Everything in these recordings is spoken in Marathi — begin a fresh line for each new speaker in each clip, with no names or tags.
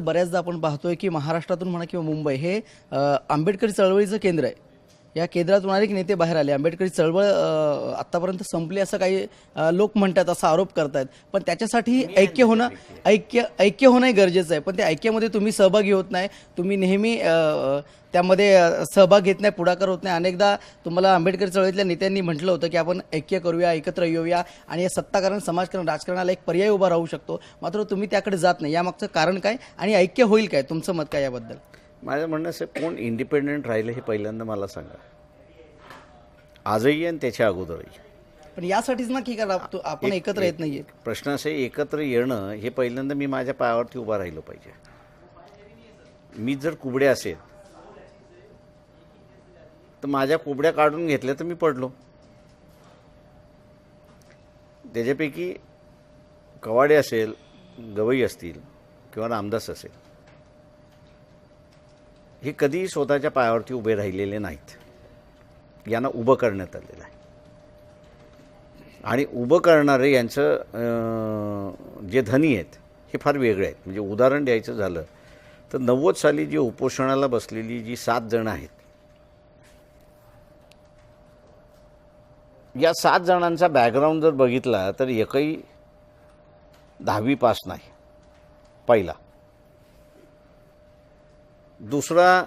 बऱ्याचदा आपण पाहतोय की महाराष्ट्रातून म्हणा किंवा मुंबई हे आंबेडकरी चळवळीचं केंद्र आहे. या केंद्रातून अनेक नेते बाहेर आले. आंबेडकरी चळवळ आतापर्यंत संपली असं काही लोक म्हणतात, असा आरोप करतायत. पण त्याच्यासाठी ऐक्य होणं गरजेचं आहे. पण त्या ऐक्यामध्ये तुम्ही सहभागी होत नाही. तुम्ही नेहमी त्यामध्ये सहभाग घेत नाही, पुढाकार होत नाही. अनेकदा तुम्हाला आंबेडकरी चळवळीतल्या नेत्यांनी म्हटलं होतं की आपण ऐक्य करूया, एकत्र येऊया आणि या सत्ताकारण, समाजकारण, राजकारणाला एक पर्याय उभा राहू शकतो. मात्र तुम्ही त्याकडे जात नाही. यामागचं कारण काय आणि ऐक्य होईल काय? तुमचं मत काय याबद्दल?
माझं म्हणणं असं, कोण इंडिपेंडेंट राहिलं हे पहिल्यांदा मला सांगा. आजही आणि त्याच्या अगोदरही.
पण यासाठीच ना की आपण एकत्र येत नाहीये.
प्रश्न असे, एकत्र येणं हे पहिल्यांदा मी माझ्या पायावरती उभा राहिलो पाहिजे. मी जर कुबडे असेल तर माझ्या कुबड्या काढून घेतल्या तर मी पडलो. त्याच्यापैकी कवाडे असेल, गवई असतील किंवा रामदास असेल, हे कधीही स्वतःच्या पायावरती उभे राहिलेले नाहीत. यांना उभं करण्यात आलेलं आहे. आणि उभं करणारे यांचं जे धनी आहेत हे फार वेगळे आहेत. म्हणजे उदाहरण द्यायचं झालं तर 90 साली जी उपोषणाला बसलेली जी 7 जणं आहेत, या 7 जणांचा बॅकग्राऊंड जर बघितला तर एकही 10वी पास नाही. पहिला. दुसरा,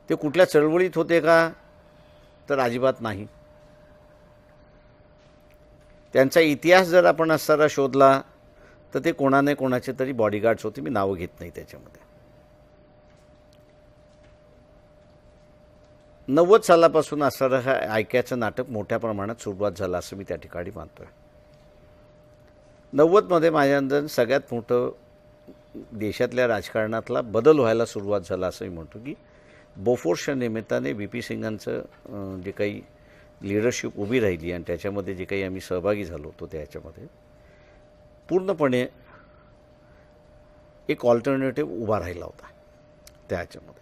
ते कुठल्या चळवळीत होते का तर अजिबात नाही. त्यांचा इतिहास जर आपण असताना शोधला तर ते कोणाने कोणाचे तरी बॉडीगार्ड्स होते. मी नावं घेत नाही त्याच्यामध्ये. 90 सालापासून असणारं हा ऐक्याचं नाटक मोठ्या प्रमाणात सुरुवात झालं असं मी त्या ठिकाणी मानतोय. 90मध्ये माझ्या अंदाज सगळ्यात मोठं देशातल्या राजकारणातला बदल व्हायला सुरुवात झाला असं मी म्हणतो की बोफोर्सच्या निमित्ताने व्ही पी सिंगांचं जे काही लिडरशिप उभी राहिली आणि त्याच्यामध्ये जे काही आम्ही सहभागी झालो होतो त्याच्यामध्ये पूर्णपणे एक ऑल्टरनेटिव्ह उभा राहिला होता त्याच्यामध्ये.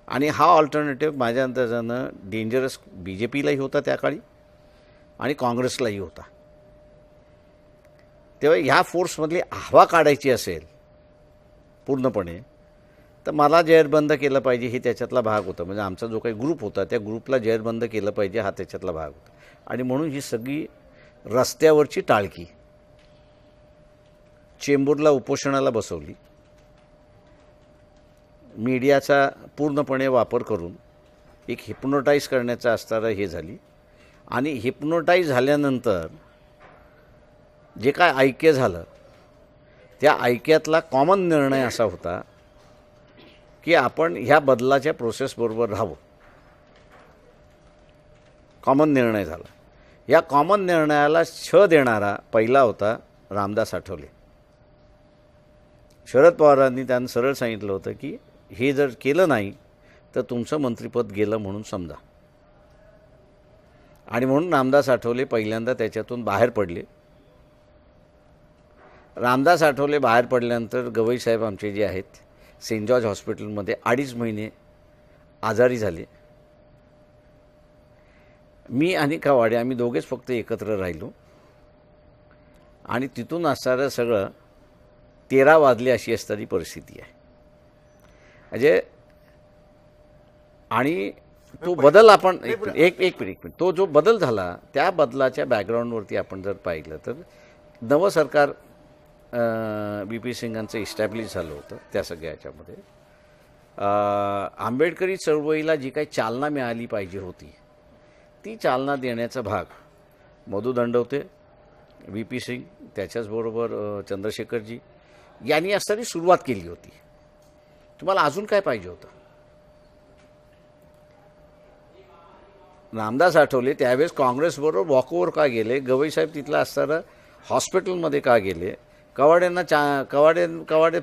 आणि हा ऑल्टरनेटिव्ह माझ्या अंदाजानं डेंजरस BJPलाही होता त्या काळी आणि काँग्रेसलाही होता. तेव्हा ह्या फोर्समधली हवा काढायची असेल पूर्णपणे तर मला जेरबंद केलं पाहिजे हे त्याच्यातला भाग होता. म्हणजे आमचा जो काही ग्रुप होता त्या ग्रुपला जेरबंद केलं पाहिजे हा त्याच्यातला भाग होता. आणि म्हणून ही सगळी रस्त्यावरची टाळकी चेंबूरला उपोषणाला बसवली. मीडियाचा पूर्णपणे वापर करून एक हिप्नोटाईज करण्याचा असणारं हे झाली. आणि हिप्नोटाईज झाल्यानंतर जे काय ऐक्य झालं त्या ऐक्यातला कॉमन निर्णय असा होता की आपण ह्या बदलाच्या प्रोसेसबरोबर राहावं. कॉमन निर्णय झाला. या कॉमन निर्णयाला छ देणारा पहिला होता रामदास आठवले. शरद पवारांनी त्यांना सरळ सांगितलं होतं की हे जर केलं नाही तर तुमचं मंत्रिपद गेलं म्हणून समजा. आणि म्हणून रामदास आठवले पहिल्यांदा त्याच्यातून बाहेर पडले. रामदास आठवले बाहेर पडल्यानंतर गवई साहेब आमचे जे आहेत सेंट जॉर्ज हॉस्पिटलमध्ये 2.5 महिने आजारी झाले. मी आणि कवाडे आम्ही दोघेच फक्त एकत्र राहिलो. आणि तिथून असणारं सगळं 13 वाजले अशी असणारी परिस्थिती आहे. म्हणजे आणि तो बदल आपण एक मिनिट तो जो बदल झाला त्या बदलाच्या बॅकग्राऊंडवरती आपण जर पाहिलं तर नवं सरकार व्ही पी सिंगांचं इस्टॅब्लिश झालं होतं. त्या सगळ्या ह्याच्यामध्ये आंबेडकरी चळवळीला जी काही चालना मिळाली पाहिजे होती ती चालना देण्याचा भाग मधु दंडवते, व्ही पी सिंग, त्याच्याचबरोबर चंद्रशेखरजी यांनी असताना सुरुवात केली होती. तुम्हाला अजून काय पाहिजे होतं? रामदास आठवले त्यावेळेस काँग्रेसबरोबर वॉकओव्हर का गेले? गवई साहेब तिथला असताना हॉस्पिटलमध्ये का गेले? कवाड्यांना कवाडे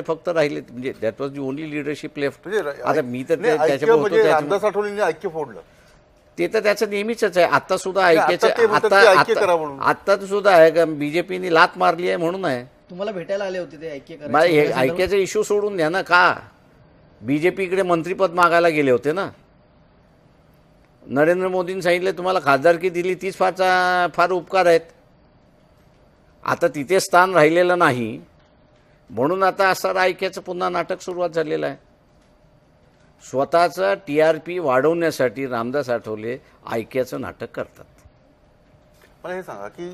फक्त राहिले. म्हणजे that was the only leadership left. आता मी तर
रामदास आठवलेंनी ऐक्य फोडलं
ते तर त्याचं नेहमीच आहे. आता सुद्धा ऐक्याचं आता सुद्धा आहे का BJPने लात मारली आहे म्हणून आहे.
तुम्हाला भेटायला आले होते ते ऐक्य
ऐक्याचा इश्यू सोडून द्या ना. का BJPकडे मंत्रिपद मागायला गेले होते ना. नरेंद्र मोदींनी सांगितलं तुम्हाला खासदारकी दिली तीच फार उपकार आहेत. आता तिथे स्थान राहिलेलं नाही म्हणून आता असं ऐक्याचं पुन्हा नाटक सुरुवात झालेलं आहे. स्वतःचं TRP वाढवण्यासाठी रामदास आठवले ऐक्याचं नाटक करतात.
मला हे सांगा की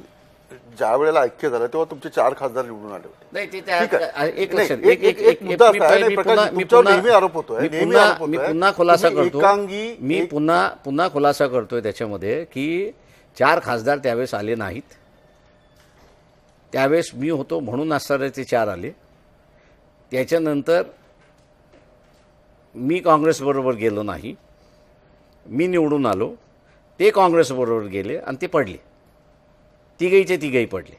ज्या वेळेला ऐक्य झालं तेव्हा तुमचे 4 खासदार निवडून आले होते.
नाही ते
ठीक आहे.
एक
नाही,
लक्षात
एक मुद्दा असा आहे, नाही, प्रकाश, तुमच्यावर नेहमी आरोप होतोय, नेहमी आरोप
मी
होतोय.
पुन्हा खुलासा
तुम्ही
करतो
एकांगी
मी पुन्हा खुलासा करतोय त्याच्यामध्ये की 4 खासदार त्यावेळेस आले नाहीत. त्यावेळेस मी होतो म्हणून असणारे ते 4 आले. त्याच्यानंतर मी काँग्रेसबरोबर गेलो नाही, मी निवडून आलो, ते काँग्रेसबरोबर गेले आणि ते पडले. तिघही पडले.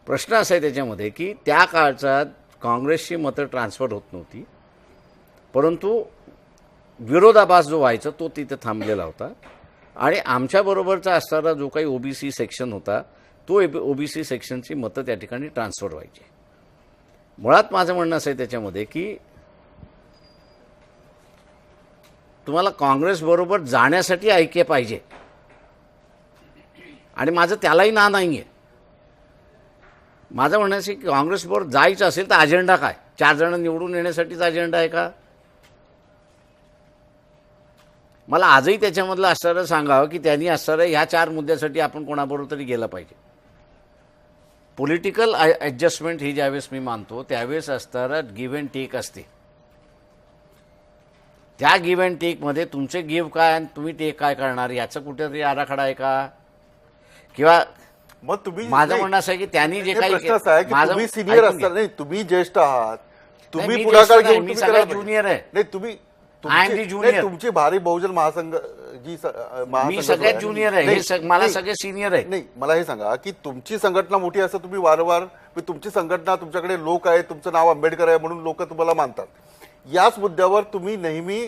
प्रश्न असा आहे त्याच्यामध्ये की त्या काळचा काँग्रेसची मतं ट्रान्सफर होत नव्हती, परंतु विरोधाभास जो व्हायचा तो तिथे थांबलेला होता आणि आमच्याबरोबरचा असणारा जो काही OBC सेक्शन होता तो OBC सेक्शनची मतं त्या ठिकाणी ट्रान्सफर व्हायची. मुळात माझं म्हणणं असं आहे त्याच्यामध्ये की तुम्हाला काँग्रेसबरोबर जाण्यासाठी ऐक्य पाहिजे आणि माझं त्यालाही ना नाही आहे. माझं म्हणणं असं की काँग्रेसबरोबर जायचं असेल तर अजेंडा काय? 4 जण निवडून येण्यासाठीच अजेंडा आहे का? मला आजही त्याच्यामधलं असणारं सांगावं की त्यांनी असणारं ह्या 4 मुद्द्यासाठी आपण कोणाबरोबर तरी गेलं पाहिजे. पॉलिटिकल ॲडजस्टमेंट ही ज्यावेळेस मी मानतो त्यावेळेस असणारं गिव्ह अँड टेक असते. त्या गिव्ह अँड टेकमध्ये तुमचे गिव्ह काय आणि तुम्ही टेक काय करणार याचं कुठेतरी आराखडा आहे का? किंवा
मग तुम्ही
माझं म्हणणं असं आहे की त्यांनी जे काही
प्रश्न असा आहे की
माझं-
तुम्ही सिनियर
ऐकून
असताना
घ्या.
नाही, तुम्ही ज्येष्ठ आहात, तुम्ही
मी
पुढाकार
ज्येष्ठ नाही,
घेऊन
मी
तुम्ही
सगळ्यात
करायला पाहिजे.
ज्युनियर आहे.
नाही तुम्ही
I am the
तुमची-
junior.
नाही, तुमची भारी बहुजन महासंघ जी
मी सगळ्यात ज्युनियर आहे. मला
नाही,
सगळे सिनियर आहे.
नाही मला हे सांगा की तुमची संघटना मोठी असं तुम्ही वारंवार तुमची संघटना तुमच्याकडे लोक आहे, तुमचं नाव आंबेडकर आहे म्हणून लोक तुम्हाला मानतात. याच मुद्द्यावर तुम्ही नेहमी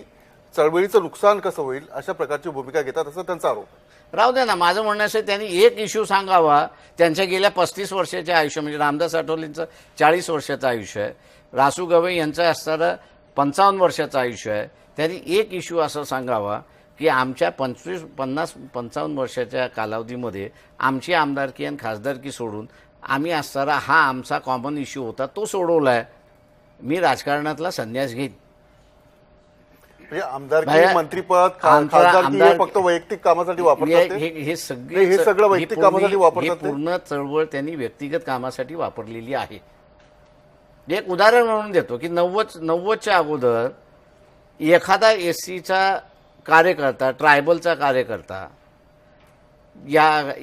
चळवळीचं नुकसान कसं होईल अशा प्रकारची भूमिका घेतात असं त्यांचा आरोप आहे.
राहू द्या ना. माझं म्हणणं असं त्यांनी एक इश्यू सांगावा. त्यांच्या गेल्या 35 वर्षाचे आयुष्य म्हणजे रामदास आठवलेंचं 40 वर्षाचं आयुष्य आहे, रासू गवई यांचं असणारं 55 वर्षाचं आयुष्य आहे. त्यांनी एक इश्यू असं सांगावा की आमच्या 50-55 वर्षाच्या कालावधीमध्ये आमची आमदारकी आणि खासदारकी सोडून आम्ही असणारा हा आमचा कॉमन इश्यू होता तो सोडवला आहे, मी राजकारणातला संन्यास घेईन.
म्हणजे आमदारकी
भाया,
मंत्रीपद
आमचा
खासदारकी हे
आमदार-
फक्त वैयक्तिक कामासाठी वापरतात ते?
हे सगळे
नाही, हे सगळं वैयक्तिक कामासाठी वापरतात ते?
पूर्ण चळवळ त्यांनी व्यक्तिगत कामासाठी वापरलेली आहे. एक उदाहरण म्हणून देतो की 90च्या अगोदर एखादा SCचा कार्यकर्ता, ट्रायबलचा कार्यकर्ता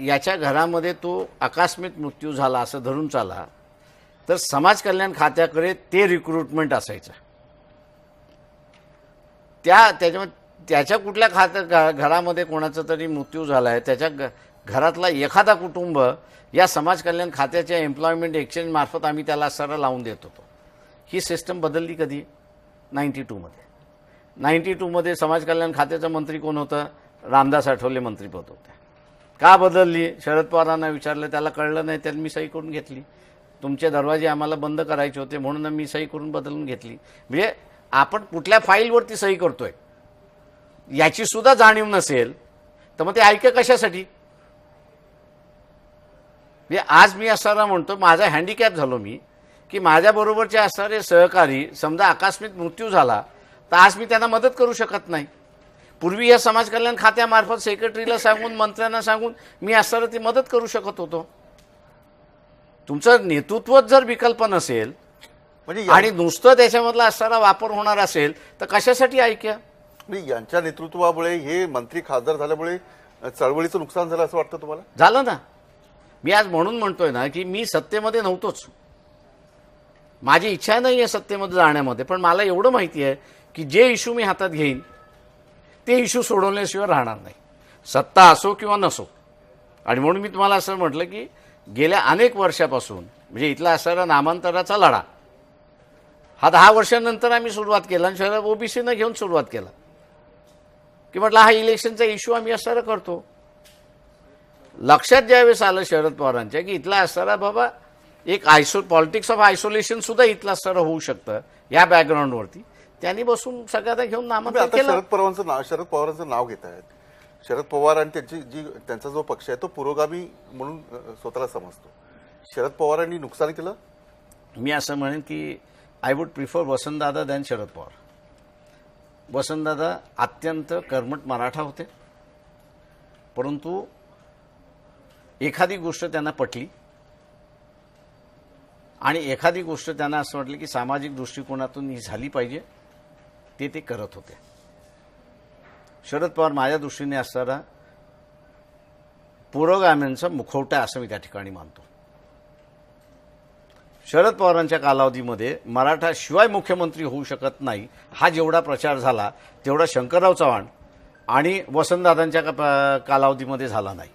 याच्या घरामध्ये तो आकस्मिक मृत्यू झाला असं धरून चाला तर समाज कल्याण खात्याकडे ते रिक्रुटमेंट असायचं. त्याच्या कुठल्या घरामध्ये कोणाचा तरी मृत्यू झाला आहे, त्याच्या घरातला एखादा कुटुंब या समाज कल्याण खात्याच्या एम्प्लॉयमेंट एक्सचेंज मार्फत आम्ही त्याला सरळ लावून देत होतो. ही सिस्टम बदलली कधी? 92मध्ये. 92मध्ये समाज कल्याण खात्याचा मंत्री कोण होतं? रामदास आठवले मंत्रीपद होते. का बदलली? शरद पवारांना विचारलं, त्याला कळलं नाही, त्यांनी मी सही करून घेतली. तुमचे दरवाजे आम्हाला बंद करायचे होते म्हणून मी सही करून बदलून घेतली. म्हणजे आपण कुठल्या फाईलवरती सही करतोय याची सुद्धा जाणीव नसेल तर मग ते ऐक्य कशासाठी? म्हणजे आज मी असणारा म्हणतो माझा हँडिकॅप झालो मी की माझ्याबरोबरचे असणारे सहकारी समजा आकस्मिक मृत्यू झाला तर आज मी त्यांना मदत करू शकत नाही. पूर्वी या समाज कल्याण खात्यामार्फत सेक्रेटरीला सांगून मंत्र्यांना सांगून मी असणारं ती मदत करू शकत होतो. तुमचं नेतृत्वच जर विकल्प नसेल
म्हणजे
आणि नुसतं त्याच्यामधला असणारा वापर होणार असेल तर कशासाठी ऐक्य?
यांच्या नेतृत्वामुळे हे मंत्री खासदार झाल्यामुळे चळवळीचं नुकसान झालं असं वाटतं तुम्हाला?
झालं ना. मी आज म्हणून म्हणतोय ना की मी सत्तेमध्ये नव्हतोच, माझी इच्छा नाही आहे सत्तेमध्ये जाण्यामध्ये, पण मला एवढं माहिती आहे की जे इश्यू मी हातात घेईन ते इश्यू सोडवल्याशिवाय राहणार नाही, सत्ता असो किंवा नसो. आणि म्हणून मी तुम्हाला असं म्हटलं की गेल्या अनेक वर्षापासून म्हणजे इथला असणारा नामांतराचा लढा हा 10 वर्षांनंतर आम्ही सुरुवात केला आणि शहरात OBCनं घेऊन सुरुवात केला की म्हटलं हा इलेक्शनचा इश्यू आम्ही असणारा करतो. लक्षात ज्यावेळेस आलं शरद पवारांच्या की इथला असणारा बाबा एक पॉलिटिक्स ऑफ आयसोलेशन सुद्धा इथलं असणारं होऊ शकतं या बॅकग्राऊंडवरती त्यांनी बसून सगळ्यांना घेऊन नामांतर
आता
केलं.
शरद पवारांचं नाव घेत आहेत. शरद पवार आणि त्यांचा जो पक्ष आहे तो पुरोगामी म्हणून स्वतःला समजतो. शरद पवारांनी नुकसान केलं?
मी असं म्हणेन की I would prefer Vasantdada than Sharad Pawar. Vasantdada अत्यंत कर्मठ मराठा होते, परंतु एखादी गोष्ट त्यांना पटली आणि एखादी गोष्ट त्यांना असं वाटलं की सामाजिक दृष्टिकोनातून ही झाली पाहिजे, ते करत होते. शरद पवार माझ्या दृष्टीने असणारा पुरोगाम्यांचा मुखवटा असं मी त्या ठिकाणी मानतो. शरद पवारांच्या कालावधीमध्ये मराठा शिवाय मुख्यमंत्री होऊ शकत नाही हा जेवढा प्रचार झाला तेवढा शंकरराव चव्हाण आणि वसंतदादांच्या कालावधीमध्ये झाला नाही.